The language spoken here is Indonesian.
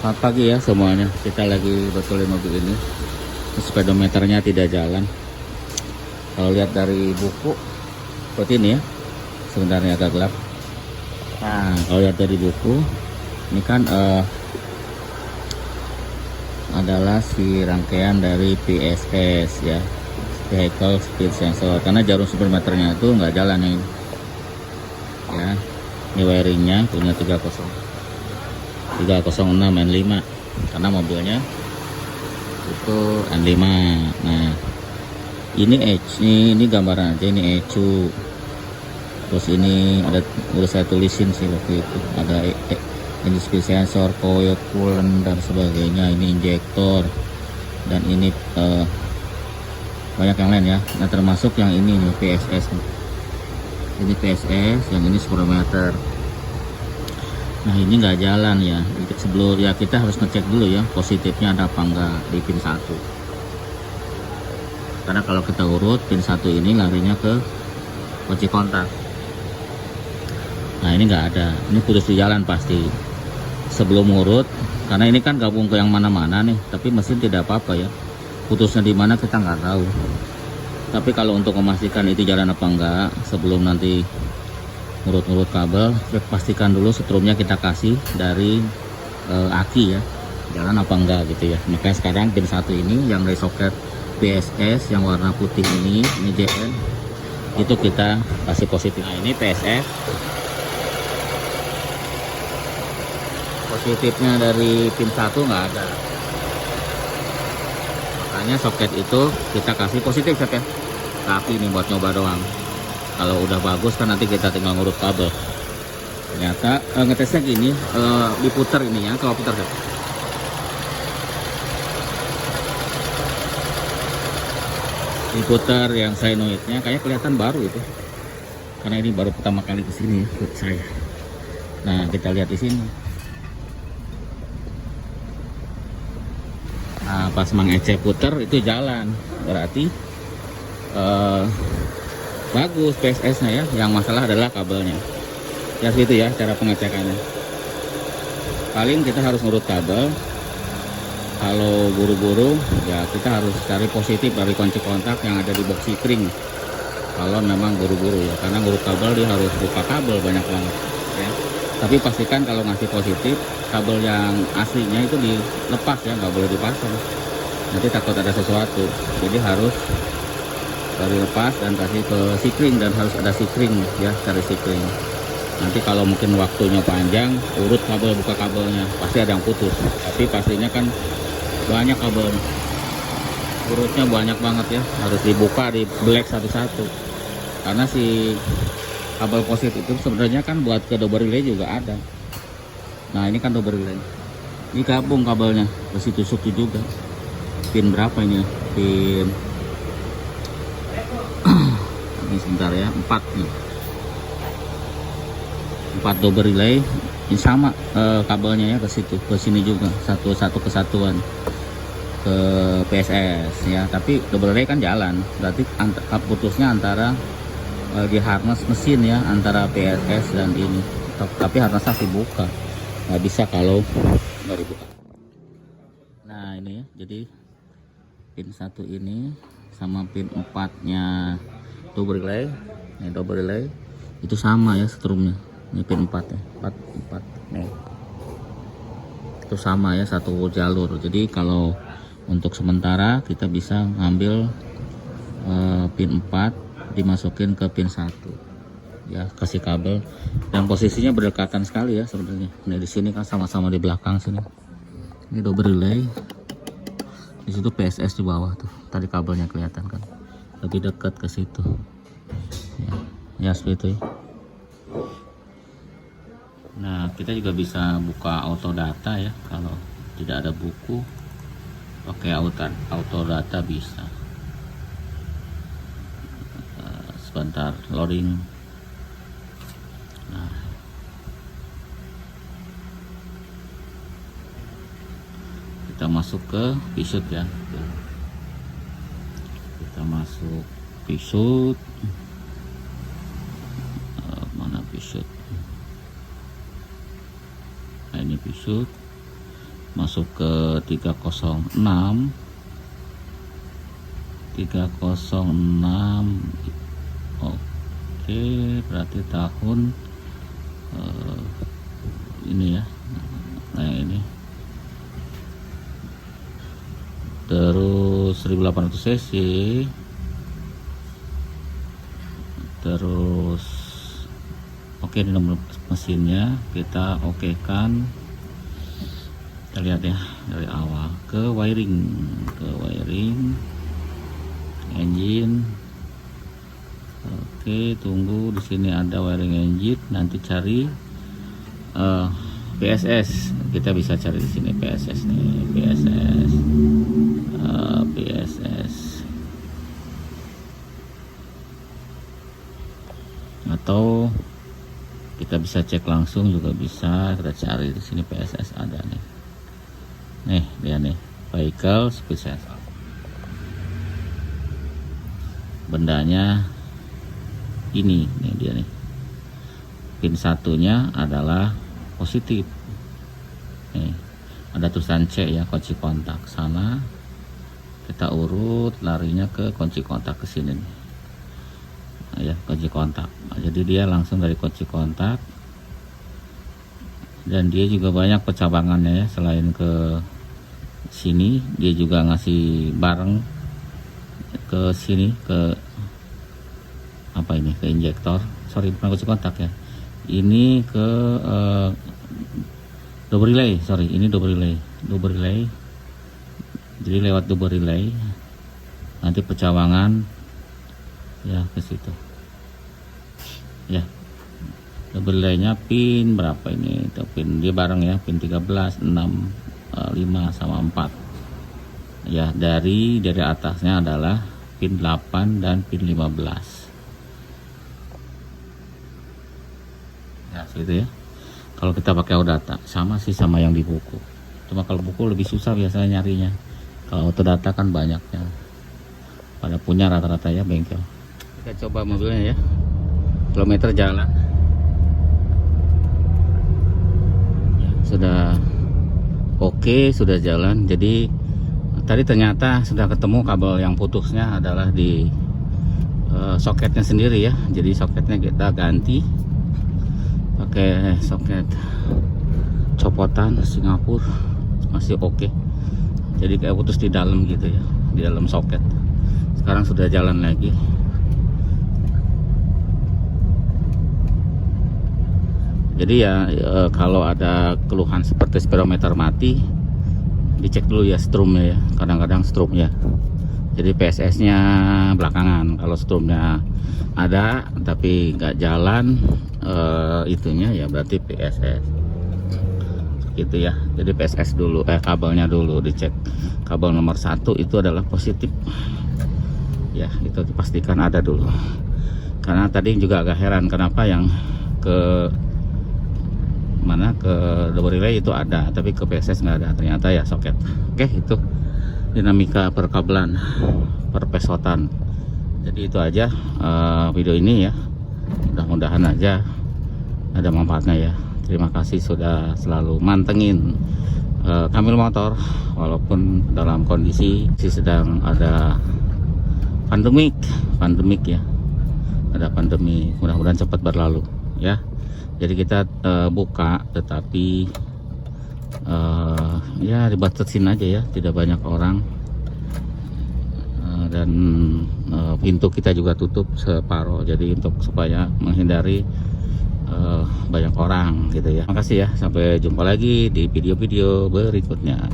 Selamat pagi ya semuanya. Kita lagi betulin mobil ini. Speedometernya tidak jalan. Kalau lihat dari buku seperti ini ya. Sebenarnya agak gelap. Nah, kalau lihat dari buku ini kan adalah si rangkaian dari PSS ya, Vehicle Speed Sensor. Karena jarum speedometernya itu nggak jalan ini. Ya, ini wiringnya punya 306 N5 karena mobilnya itu N5. Nah, ini gambaran aja, ini ECU. Terus ini ada, udah saya tulisin sih waktu itu, ada ini speed sensor, coil, coolant dan sebagainya. Ini injektor dan ini banyak yang lain ya. Nah, termasuk yang ini nih PSS. Ini PSS, yang ini speedometer. Nah, ini nggak jalan ya. Sebelum ya kita harus ngecek dulu ya positifnya ada apa enggak di pin 1. Karena kalau kita urut pin 1 ini larinya ke kunci kontak. Nah, ini nggak ada. Ini putus di jalan pasti. Sebelum urut, karena ini kan gabung ke yang mana-mana nih, tapi mesin tidak apa-apa ya. Putusnya di mana kita nggak tahu. Tapi kalau untuk memastikan itu jalan apa enggak, sebelum nanti urut-urut kabel, pastikan dulu setrumnya kita kasih dari aki ya, jalan apa enggak gitu ya. Makanya sekarang pin 1 ini yang dari soket PSS yang warna putih ini JN, itu kita kasih positif. Nah, ini PSS, positifnya dari pin 1 nggak ada, makanya soket itu kita kasih positif ya, tapi ini buat nyoba doang. Kalau udah bagus kan nanti kita tinggal ngurut kabel. Ternyata ngetesnya gini, diputer ini ya, coba putar deh. Diputer yang sinoidnya kayak kelihatan baru itu, karena ini baru pertama kali kesini ya buat saya. Nah, kita lihat di sini. Nah, pas Mang Ece puter itu jalan, berarti bagus PSS-nya ya. Yang masalah adalah kabelnya. Ya segitu ya cara pengecekannya. Paling kita harus ngurut kabel. Kalau buru-buru ya kita harus cari positif dari kunci kontak yang ada di box sikring. Kalau memang buru-buru ya, karena ngurut kabel dia harus buka kabel banyak banget ya. Tapi pastikan kalau ngasih positif, kabel yang aslinya itu dilepas ya, nggak boleh dipasang. Nanti takut ada sesuatu. Jadi harus dari lepas dan kasih ke sikring, dan harus ada sikring ya, cari sikring. Nanti kalau mungkin waktunya panjang, urut kabel, buka kabelnya, pasti ada yang putus. Tapi pastinya kan banyak kabelnya, urutnya banyak banget ya, harus dibuka, di black satu-satu. Karena si kabel positif itu sebenarnya kan buat ke double relay juga ada. Nah, ini kan double relay, ini gabung kabelnya ke situ juga. Pin berapa ini? Pin ini sebentar ya, 4 nih, 4 double relay. Ini sama kabelnya ya, ke situ, ke sini juga, satu kesatuan ke PSS ya. Tapi double relay kan jalan, berarti putusnya antara di harness mesin ya, antara PSS dan ini. Tapi harness masih buka, nggak bisa kalau nggak dibuka. Nah, ini ya, jadi pin 1 ini sama pin 4 nya double relay, ini double relay itu sama ya strumnya. Ini pin 4 ya, 4 nih, itu sama ya, satu jalur. Jadi kalau untuk sementara kita bisa ngambil pin 4 dimasukin ke pin 1 ya, kasih kabel, dan posisinya berdekatan sekali ya sebenarnya. Nah, di sini kan sama-sama di belakang sini. Ini double relay, di situ PSS di bawah tuh, tadi kabelnya kelihatan kan, lebih dekat ke situ ya seperti itu ya. Nah, kita juga bisa buka auto data ya, kalau tidak ada buku pakai auto data bisa. Sebentar loading. Nah, kita masuk ke pisut ya, kita masuk pisut. Mana pisut? Nah, ini pisut. masuk ke 306. Oke, berarti tahun ini ya. Nah ini terus 1800 cc, terus oke, ini nomor mesinnya kita oke kan. Kita lihat ya dari awal ke wiring engine. Oke, tunggu, di sini ada wiring engine, nanti cari PSS. Kita bisa cari di sini PSS nih, PSS. Atau kita bisa cek langsung juga bisa, kita cari di sini PSS ada nih. Nih dia nih, vehicle speed sensor. Bendanya ini nih dia nih. Pin satunya adalah positif. Nih, ada tulisan C ya, kunci kontak. Sana kita urut larinya ke kunci kontak ke sini nih. Nah, ya, kunci kontak. Nah, jadi dia langsung dari kunci kontak. Dan dia juga banyak pencabangannya ya, selain ke sini dia juga ngasih bareng ke sini, ke apa ini, ke injektor. Sorry, bukan kunci kontak ya. Ini ke double relay, sorry, ini double relay. Jadi lewat double relay nanti pencabangan ya ke situ. Ya. Double relaynya pin berapa ini? Itu pin dia bareng ya, pin 13, 6, 5 sama 4. Ya, dari atasnya adalah pin 8 dan pin 15. Ya, gitu ya. Kalau kita pakai Autodata sama sih sama yang di buku. Cuma kalau buku lebih susah biasanya nyarinya. Kalau Autodata kan banyaknya. Pada punya rata-rata ya bengkel. Kita coba mobilnya ya. Kilometer jalan. Ya, sudah oke, sudah jalan. Jadi tadi ternyata sudah ketemu kabel yang putusnya adalah di soketnya sendiri ya. Jadi soketnya kita ganti pakai soket copotan Singapura, masih oke. Jadi kayak putus di dalam gitu ya, di dalam soket. Sekarang sudah jalan lagi. Jadi ya kalau ada keluhan seperti speedometer mati, dicek dulu ya strumnya ya. Kadang-kadang strumnya. Jadi PSS-nya belakangan. Kalau strumnya ada tapi nggak jalan itunya ya berarti PSS. Gitu ya. Jadi PSS dulu, kabelnya dulu dicek. Kabel nomor 1 itu adalah positif. Ya, itu dipastikan ada dulu. Karena tadi juga agak heran kenapa yang ke mana ke double relay itu ada tapi ke PSS nggak ada, ternyata ya soket. Oke, itu dinamika perkabelan perpesotan. Jadi itu aja video ini ya, mudah-mudahan aja ada manfaatnya ya. Terima kasih sudah selalu mantengin Kamil Motor walaupun dalam kondisi sedang ada pandemik ya, ada pandemi. Mudah-mudahan cepat berlalu ya. Jadi kita buka tetapi ya dibatasin aja ya, tidak banyak orang, dan pintu kita juga tutup separuh, jadi untuk supaya menghindari banyak orang gitu ya. Makasih ya, sampai jumpa lagi di video-video berikutnya.